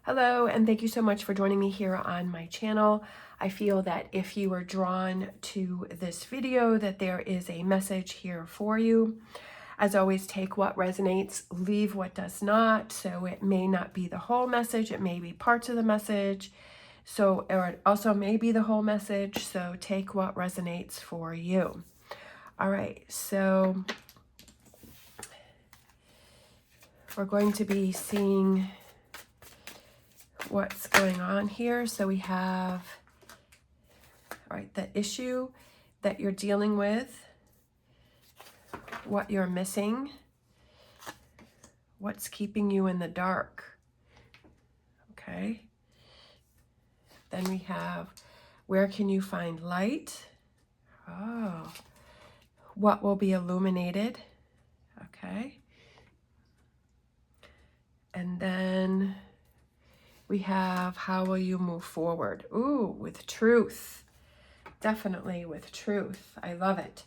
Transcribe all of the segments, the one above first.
Hello, and thank you so much for joining me here on my channel. I feel that if you are drawn to this video, that there is a message here for you. As always, take what resonates, leave what does not. So it may not be the whole message, it may be parts of the message. Or it also may be the whole message. So take what resonates for you. All right, so we're going to be seeing what's going on here. So we have, all right, the issue that you're dealing with, what you're missing, what's keeping you in the dark. Okay. Then we have, where can you find light? Oh, what will be illuminated? Okay. And then we have, how will you move forward? Ooh, with truth. Definitely with truth. I love it.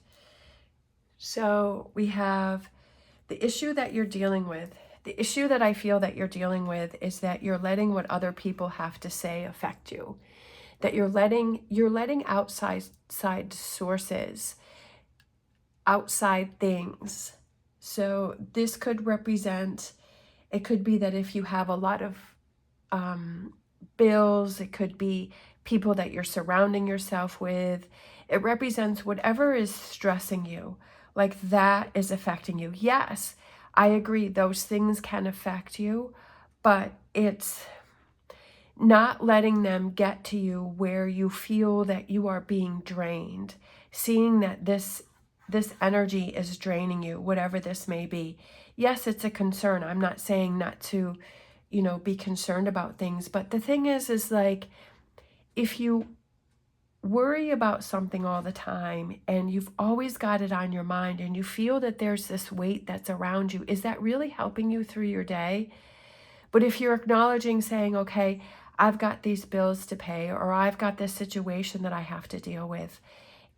So we have the issue that you're dealing with. The issue that I feel that you're dealing with is that you're letting what other people have to say affect you. That you're letting outside sources, outside things. So this could represent, it could be that if you have a lot of bills, it could be people that you're surrounding yourself with. It represents whatever is stressing you, like that is affecting you. Yes, I agree, those things can affect you, but it's not letting them get to you where you feel that you are being drained, seeing that this energy is draining you, whatever this may be. Yes, it's a concern. I'm not saying not to, be concerned about things, but the thing is like, if you worry about something all the time and you've always got it on your mind and you feel that there's this weight that's around you, is that really helping you through your day? But if you're acknowledging, saying, okay, I've got these bills to pay, or I've got this situation that I have to deal with,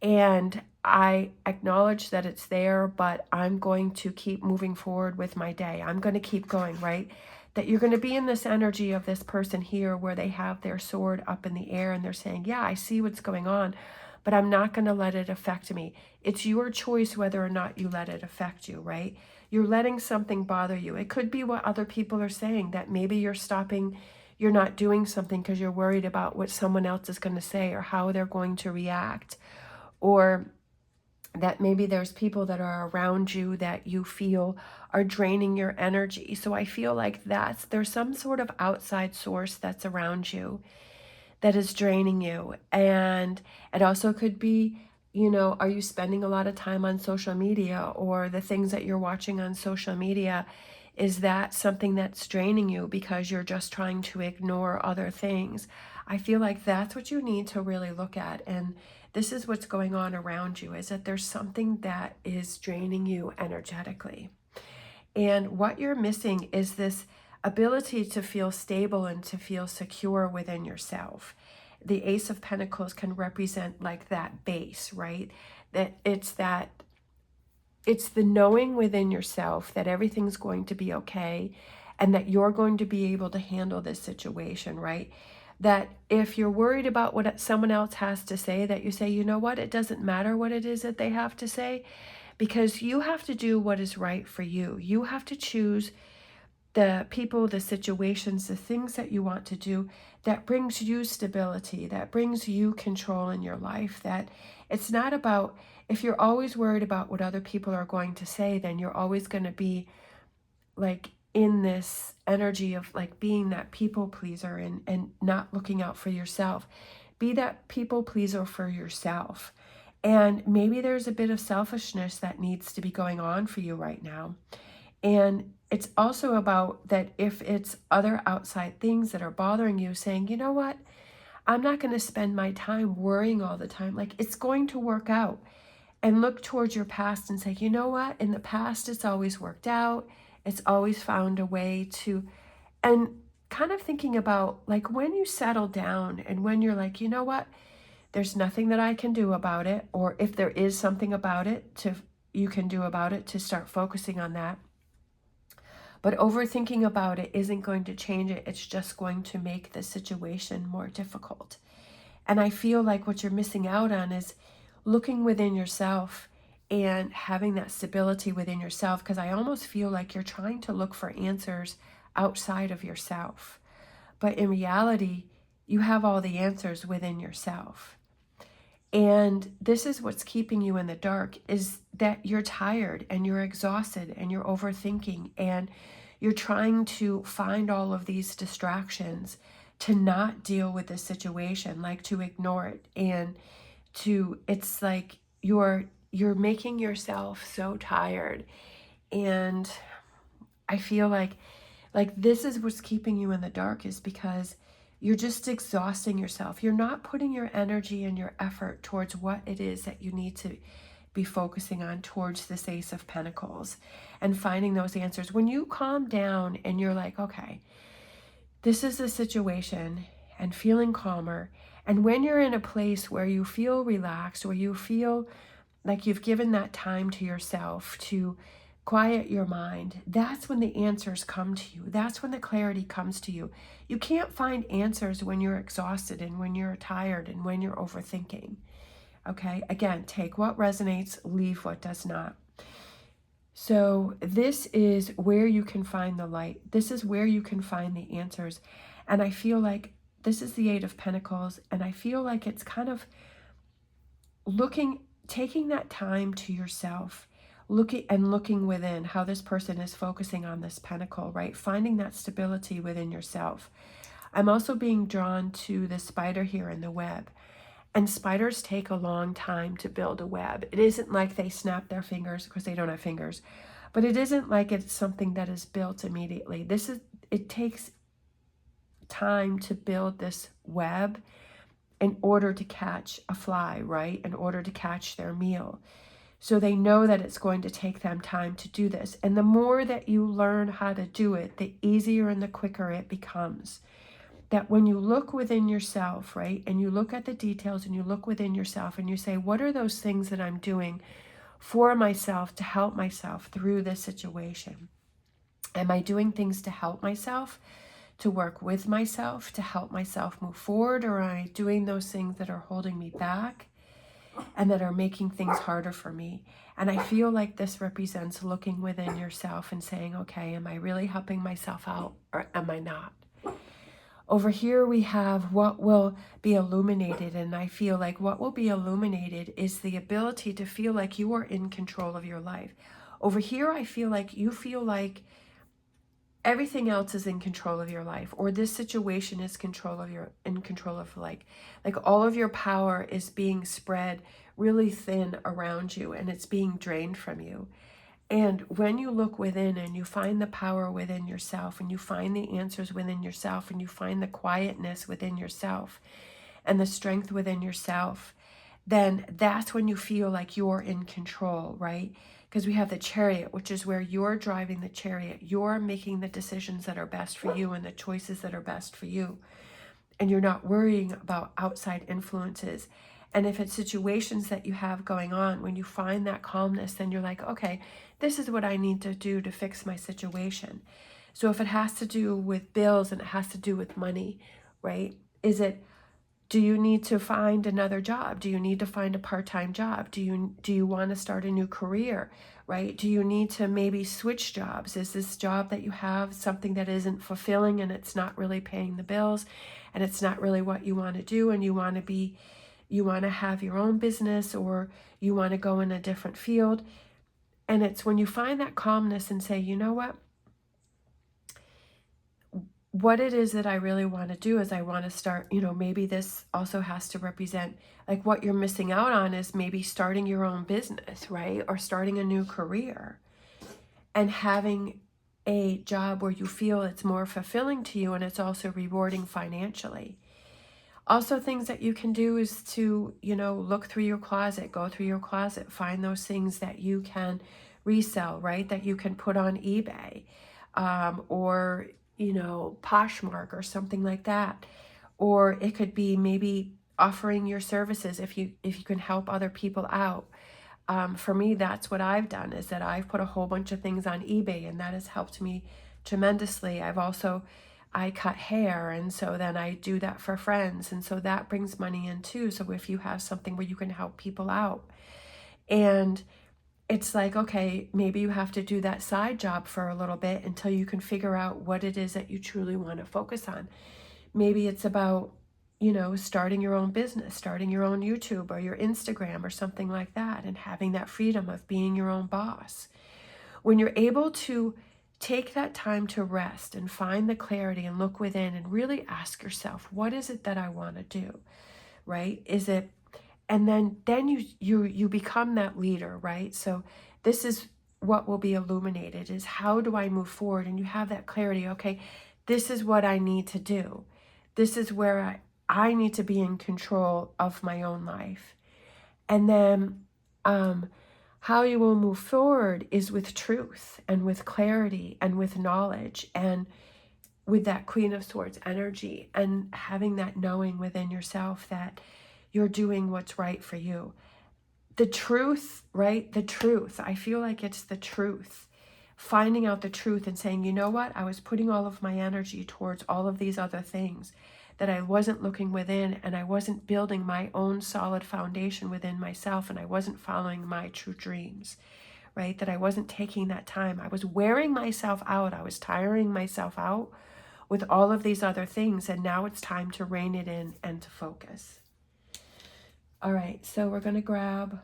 and I acknowledge that it's there, but I'm going to keep moving forward with my day. I'm going to keep going, right? That you're going to be in this energy of this person here where they have their sword up in the air and they're saying, yeah, I see what's going on, but I'm not going to let it affect me. It's your choice whether or not you let it affect you, right? You're letting something bother you. It could be what other people are saying, that maybe you're stopping, you're not doing something because you're worried about what someone else is going to say or how they're going to react. Or that maybe there's people that are around you that you feel are draining your energy. So I feel like there's some sort of outside source that's around you that is draining you. And it also could be, are you spending a lot of time on social media, or the things that you're watching on social media? Is that something that's draining you because you're just trying to ignore other things? I feel like that's what you need to really look at. And this is what's going on around you, is that there's something that is draining you energetically. And what you're missing is this ability to feel stable and to feel secure within yourself. The Ace of Pentacles can represent like that base, right? It's the knowing within yourself that everything's going to be okay and that you're going to be able to handle this situation, right? That if you're worried about what someone else has to say, that you say, you know what, it doesn't matter what it is that they have to say, because you have to do what is right for you. You have to choose the people, the situations, the things that you want to do that brings you stability, that brings you control in your life. That it's not about, if you're always worried about what other people are going to say, then you're always going to be like in this energy of like being that people pleaser and not looking out for yourself. Be that people pleaser for yourself. And maybe there's a bit of selfishness that needs to be going on for you right now. And it's also about that if it's other outside things that are bothering you, saying, you know what, I'm not going to spend my time worrying all the time. Like, it's going to work out. And look towards your past and say, you know what, in the past, it's always worked out. It's always found a way to, and kind of thinking about like when you settle down and when you're like, you know what, there's nothing that I can do about it. Or if there is something about it you can do about it, to start focusing on that. But overthinking about it isn't going to change it. It's just going to make the situation more difficult. And I feel like what you're missing out on is looking within yourself and having that stability within yourself, because I almost feel like you're trying to look for answers outside of yourself. But in reality, you have all the answers within yourself. And this is what's keeping you in the dark, is that you're tired and you're exhausted and you're overthinking and you're trying to find all of these distractions to not deal with the situation, like to ignore it, and it's like you're making yourself so tired. And I feel like this is what's keeping you in the dark, is because you're just exhausting yourself. You're not putting your energy and your effort towards what it is that you need to be focusing on, towards this Ace of Pentacles and finding those answers. When you calm down and you're like, okay, this is the situation, and feeling calmer, and when you're in a place where you feel relaxed, where you feel like you've given that time to yourself to quiet your mind, that's when the answers come to you. That's when the clarity comes to you. You can't find answers when you're exhausted and when you're tired and when you're overthinking. Okay, again, take what resonates, leave what does not. So this is where you can find the light. This is where you can find the answers. And I feel like this is the Eight of Pentacles, and I feel like it's kind of taking that time to yourself, looking within, how this person is focusing on this pentacle, right? Finding that stability within yourself. I'm also being drawn to the spider here in the web. And spiders take a long time to build a web. It isn't like they snap their fingers, because they don't have fingers, but it isn't like it's something that is built immediately. It takes time to build this web in order to catch a fly, right? In order to catch their meal. So they know that it's going to take them time to do this. And the more that you learn how to do it, the easier and the quicker it becomes. That when you look within yourself, right, and you look at the details and you look within yourself and you say, what are those things that I'm doing for myself to help myself through this situation? Am I doing things to help myself, to work with myself, to help myself move forward? Or am I doing those things that are holding me back and that are making things harder for me? And I feel like this represents looking within yourself and saying, okay, am I really helping myself out, or am I not? Over here we have what will be illuminated, and I feel like what will be illuminated is the ability to feel like you are in control of your life. Over here I feel like you feel like everything else is in control of your life, or this situation is in control of, like all of your power is being spread really thin around you, and it's being drained from you. And when you look within and you find the power within yourself, and you find the answers within yourself, and you find the quietness within yourself and the strength within yourself, then that's when you feel like you're in control, right? Because we have the Chariot, which is where you're driving the chariot. You're making the decisions that are best for you and the choices that are best for you. And you're not worrying about outside influences. And if it's situations that you have going on, when you find that calmness, then you're like, okay, this is what I need to do to fix my situation. So if it has to do with bills and it has to do with money, right? Do you need to find another job? Do you need to find a part-time job? Do you want to start a new career, right? Do you need to maybe switch jobs? Is this job that you have something that isn't fulfilling, and it's not really paying the bills, and it's not really what you want to do, and you want to have your own business, or you want to go in a different field? And it's when you find that calmness and say, you know what it is that I really want to do is I want to start, maybe this also has to represent, like, what you're missing out on is maybe starting your own business, right? Or starting a new career and having a job where you feel it's more fulfilling to you and it's also rewarding financially. Also, things that you can do is to, look through your closet, go through your closet, find those things that you can resell, right? That you can put on eBay, or, Poshmark or something like that. Or it could be maybe offering your services if you can help other people out. For me, that's what I've done, is that I've put a whole bunch of things on eBay, and that has helped me tremendously. I cut hair, and so then I do that for friends, and so that brings money in too. So if you have something where you can help people out, and it's like, okay, maybe you have to do that side job for a little bit until you can figure out what it is that you truly want to focus on. Maybe it's about, starting your own business, starting your own YouTube or your Instagram or something like that, and having that freedom of being your own boss. When you're able to take that time to rest and find the clarity and look within and really ask yourself, what is it that I want to do, right? And then you become that leader, right? So this is what will be illuminated, is how do I move forward? And you have that clarity. Okay, this is what I need to do. This is where I need to be in control of my own life. And then how you will move forward is with truth and with clarity and with knowledge and with that Queen of Swords energy, and having that knowing within yourself that you're doing what's right for you. The truth, right? The truth. I feel like it's the truth. Finding out the truth and saying, you know what? I was putting all of my energy towards all of these other things, that I wasn't looking within, and I wasn't building my own solid foundation within myself, and I wasn't following my true dreams, right? That I wasn't taking that time. I was wearing myself out. I was tiring myself out with all of these other things, and now it's time to rein it in and to focus. All right, so we're going to grab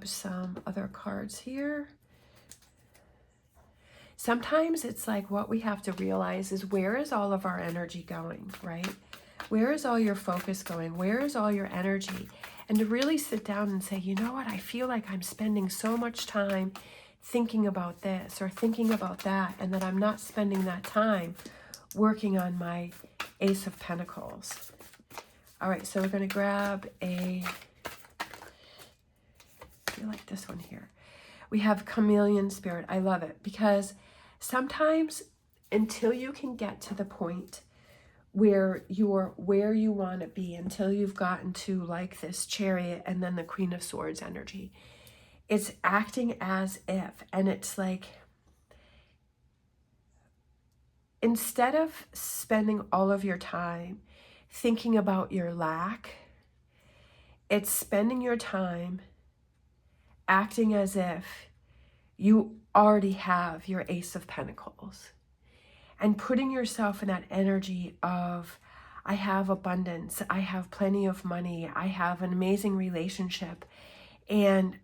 some other cards here. Sometimes it's like what we have to realize is, where is all of our energy going, right? Where is all your focus going? Where is all your energy? And to really sit down and say, you know what, I feel like I'm spending so much time thinking about this or thinking about that, and that I'm not spending that time working on my Ace of Pentacles. All right, so we're going to grab I feel like this one here. We have Chameleon Spirit. I love it, because sometimes until you can get to the point where you're where you want to be, until you've gotten to like this Chariot and then the Queen of Swords energy, it's acting as if, and it's like, instead of spending all of your time thinking about your lack, it's spending your time acting as if you already have your Ace of Pentacles, and putting yourself in that energy of, I have abundance, I have plenty of money, I have an amazing relationship, and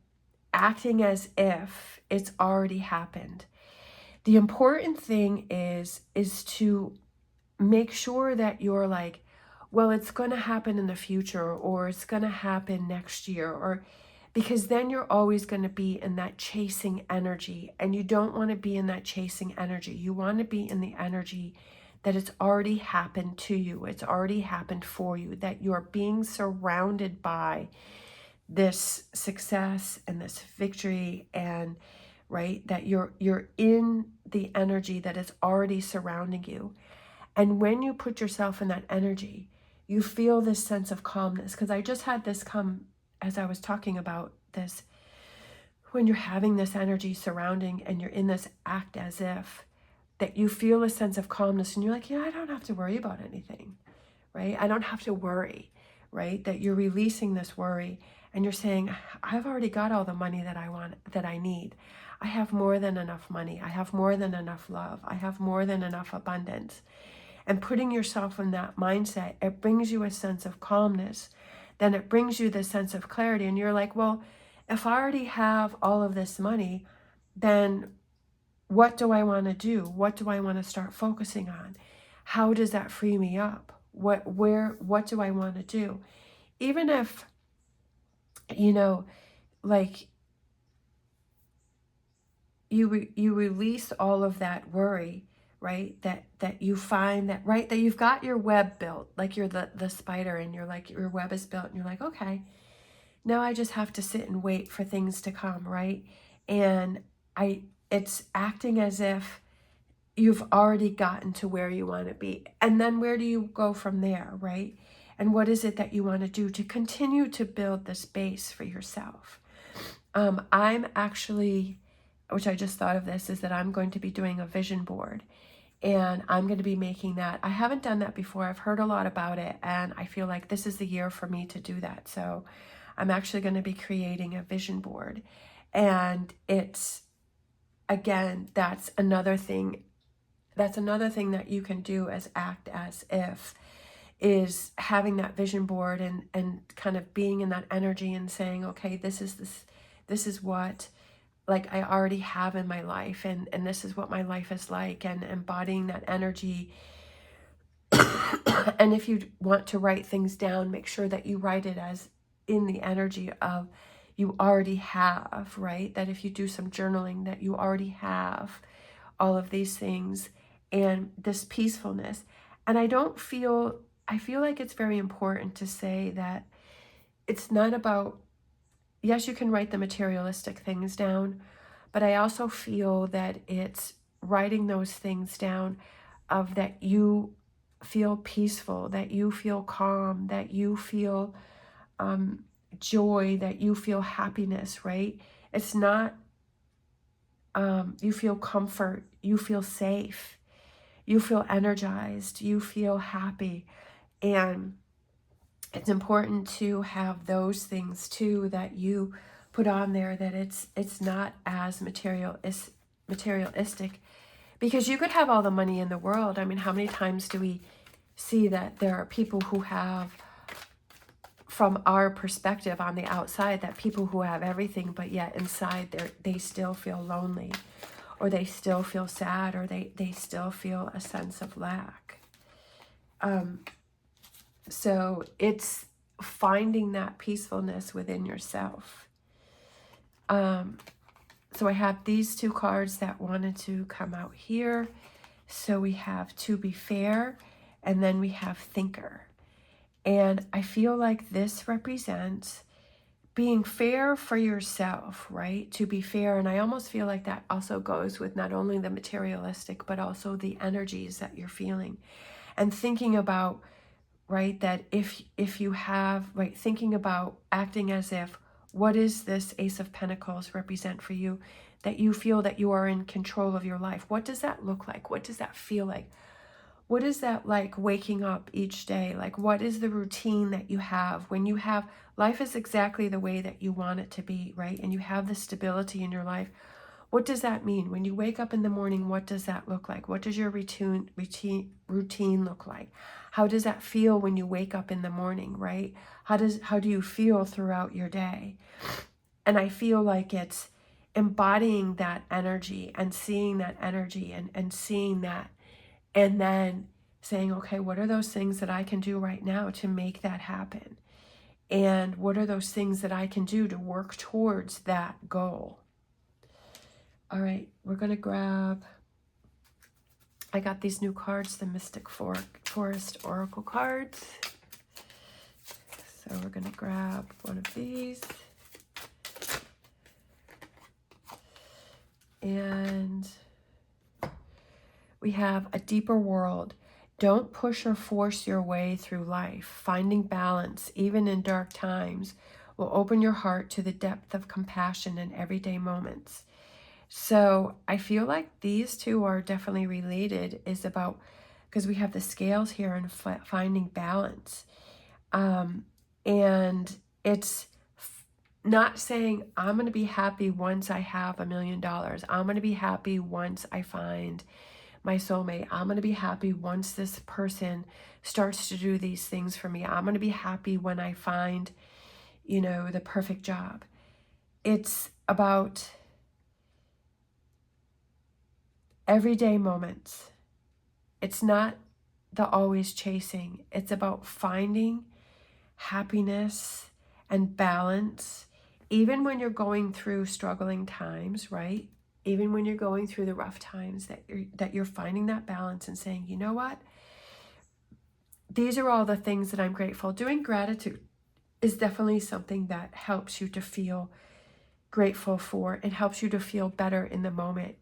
acting as if it's already happened. The important thing is to make sure that you're like, well, it's going to happen in the future, or it's going to happen next year, or because then you're always going to be in that chasing energy, and you don't want to be in that chasing energy. You want to be in the energy that it's already happened to you. It's already happened for you, that you're being surrounded by this success and this victory, and right, that you're in the energy that is already surrounding you. And when you put yourself in that energy, you feel this sense of calmness. Because I just had this come as I was talking about this. When you're having this energy surrounding and you're in this act as if, that you feel a sense of calmness, and you're like, yeah, I don't have to worry about anything, right? I don't have to worry, right? That you're releasing this worry, and you're saying, I've already got all the money that I want, that I need. I have more than enough money. I have more than enough love. I have more than enough abundance. And putting yourself in that mindset, it brings you a sense of calmness. Then it brings you this sense of clarity. And you're like, well, if I already have all of this money, then what do I want to do? What do I want to start focusing on? How does that free me up? What do I want to do? Even if, like you release all of that worry, right? That you find that, right, that you've got your web built, like you're the spider, and you're like, your web is built, and you're like, okay, now I just have to sit and wait for things to come, right? And it's acting as if you've already gotten to where you want to be. And then where do you go from there, right? And what is it that you want to do to continue to build this base for yourself? I'm actually which I just thought of this, is that I'm going to be doing a vision board. And I'm going to be making that. I haven't done that before. I've heard a lot about it, and I feel like this is the year for me to do that. So I'm actually going to be creating a vision board. And it's, again, that's another thing that you can do as act as if, is having that vision board and kind of being in that energy and saying, okay, this is what, like, I already have in my life, and this is what my life is like, and embodying that energy. And if you want to write things down, make sure that you write it as in the energy of you already have, right? That if you do some journaling, that you already have all of these things and this peacefulness. And I feel like it's very important to say that it's not about, yes, you can write the materialistic things down, but I also feel that it's writing those things down of that you feel peaceful, that you feel calm, that you feel joy, that you feel happiness, right? It's not, you feel comfort, you feel safe, you feel energized, you feel happy. And it's important to have those things too that you put on there, that it's not as materialistic, because you could have all the money in the world. I mean, how many times do we see that there are people who have, from our perspective on the outside, that people who have everything, but yet inside they still feel lonely, or they still feel sad, or they still feel a sense of lack. So it's finding that peacefulness within yourself. So I have these two cards that wanted to come out here. So we have To Be Fair, and then we have Thinker. And I feel like this represents being fair for yourself, right? To be fair. And I almost feel like that also goes with not only the materialistic, but also the energies that you're feeling. And thinking about, right, that if you have, right, thinking about acting as if, what is this Ace of Pentacles represent for you? That you feel that you are in control of your life. What does that look like? What does that feel like? What is that like waking up each day? Like, what is the routine that you have when you have, life is exactly the way that you want it to be, right? And you have the stability in your life. What does that mean? When you wake up in the morning, what does that look like? What does your routine look like? How does that feel when you wake up in the morning, right? How do you feel throughout your day? And I feel like it's embodying that energy and seeing that energy and seeing that, and then saying, okay, what are those things that I can do right now to make that happen? And what are those things that I can do to work towards that goal? All right, we're going to grab, I got these new cards, the Mystic Forest Oracle cards. So we're going to grab one of these. And we have A Deeper World. Don't push or force your way through life. Finding balance, even in dark times, will open your heart to the depth of compassion in everyday moments. So I feel like these two are definitely related, is about, because we have the scales here and finding balance. And it's not saying I'm going to be happy once I have $1 million. I'm going to be happy once I find my soulmate. I'm going to be happy once this person starts to do these things for me. I'm going to be happy when I find, the perfect job. It's about everyday moments. It's not the always chasing. It's about finding happiness and balance, even when you're going through struggling times, right? Even when you're going through the rough times, that you're finding that balance and saying, you know what? These are all the things that I'm grateful. Doing gratitude is definitely something that helps you to feel grateful for. It helps you to feel better in the moment.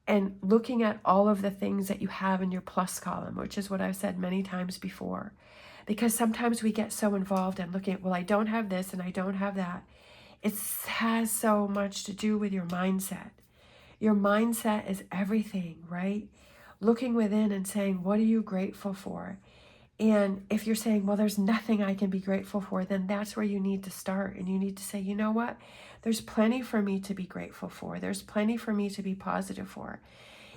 And looking at all of the things that you have in your plus column, which is what I've said many times before. Because sometimes we get so involved in looking at, well, I don't have this and I don't have that. It has so much to do with your mindset. Your mindset is everything, right? Looking within and saying, what are you grateful for? And if you're saying, well, there's nothing I can be grateful for, then that's where you need to start. And you need to say, you know what? There's plenty for me to be grateful for. There's plenty for me to be positive for.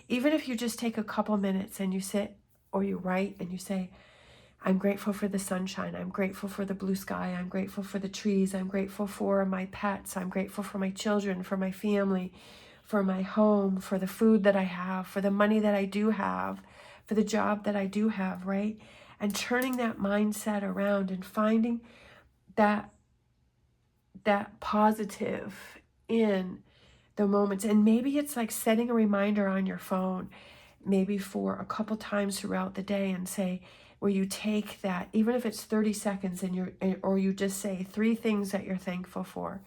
Even if you just take a couple minutes and you sit or you write and you say, I'm grateful for the sunshine. I'm grateful for the blue sky. I'm grateful for the trees. I'm grateful for my pets. I'm grateful for my children, for my family, for my home, for the food that I have, for the money that I do have, for the job that I do have, right? And turning that mindset around and finding that positive in the moments. And maybe it's like setting a reminder on your phone, maybe for a couple times throughout the day, and say, where you take that, even if it's 30 seconds, or you just say 3 things that you're thankful for.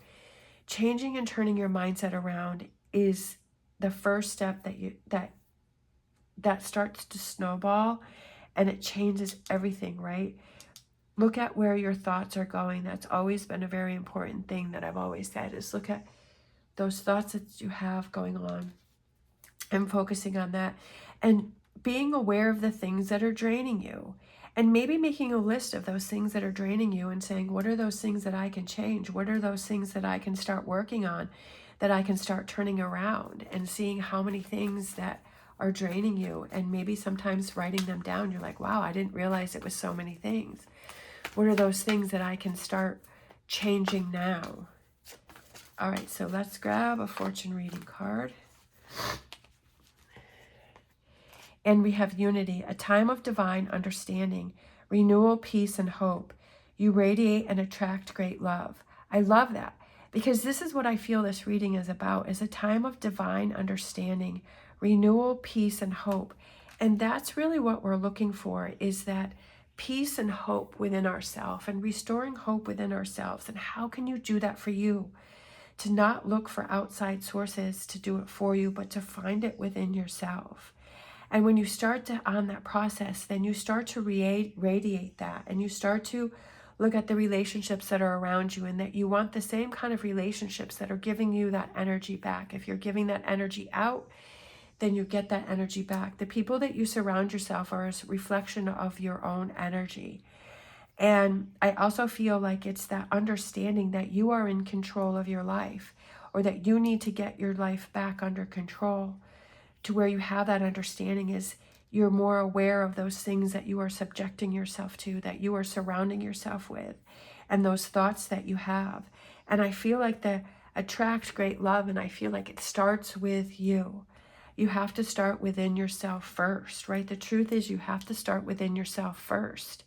Changing and turning your mindset around is the first step that starts to snowball, and it changes everything, right? Look at where your thoughts are going. That's always been a very important thing that I've always said, is look at those thoughts that you have going on and focusing on that, and being aware of the things that are draining you, and maybe making a list of those things that are draining you and saying, what are those things that I can change? What are those things that I can start working on, that I can start turning around, and seeing how many things that are draining you. And maybe sometimes writing them down, you're like, wow, I didn't realize it was so many things. What are those things that I can start changing now? All right, so let's grab a fortune reading card. And we have unity, a time of divine understanding, renewal, peace, and hope. You radiate and attract great love. I love that, because this is what I feel this reading is about, is a time of divine understanding, renewal, peace, and hope. And that's really what we're looking for, is that peace and hope within ourselves, and restoring hope within ourselves. And how can you do that for you? To not look for outside sources to do it for you, but to find it within yourself. And when you start on that process, then you start to radiate that, and you start to look at the relationships that are around you, and that you want the same kind of relationships that are giving you that energy back. If you're giving that energy out, then you get that energy back. The people that you surround yourself are a reflection of your own energy. And I also feel like it's that understanding that you are in control of your life, or that you need to get your life back under control. To where you have that understanding is you're more aware of those things that you are subjecting yourself to, that you are surrounding yourself with, and those thoughts that you have. And I feel like the attract great love, and I feel like it starts with you. You have to start within yourself first, right? The truth is, you have to start within yourself first.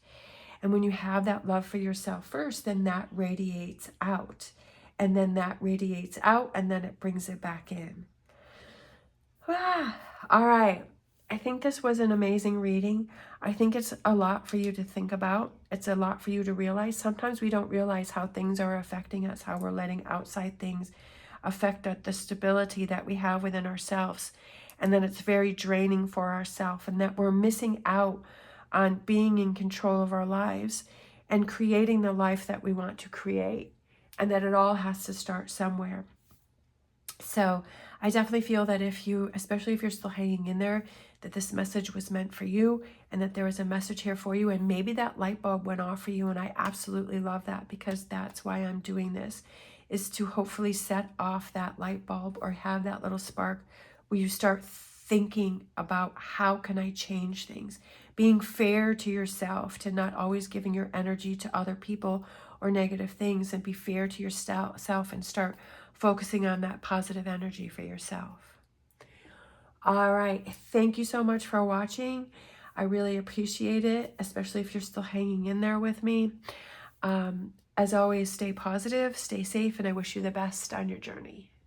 And when you have that love for yourself first, then that radiates out. And then that radiates out, and then it brings it back in. All right. I think this was an amazing reading. I think it's a lot for you to think about. It's a lot for you to realize. Sometimes we don't realize how things are affecting us, how we're letting outside things affect the stability that we have within ourselves. And then it's very draining for ourselves, and that we're missing out on being in control of our lives and creating the life that we want to create. And that it all has to start somewhere. So I definitely feel that if you, especially if you're still hanging in there, that this message was meant for you, and that there was a message here for you, and maybe that light bulb went off for you. And I absolutely love that, because that's why I'm doing this, is to hopefully set off that light bulb, or have that little spark where you start thinking about, how can I change things? Being fair to yourself, to not always giving your energy to other people or negative things, and be fair to yourself and start focusing on that positive energy for yourself. All right. Thank you so much for watching. I really appreciate it, especially if you're still hanging in there with me. As always, stay positive, stay safe, and I wish you the best on your journey.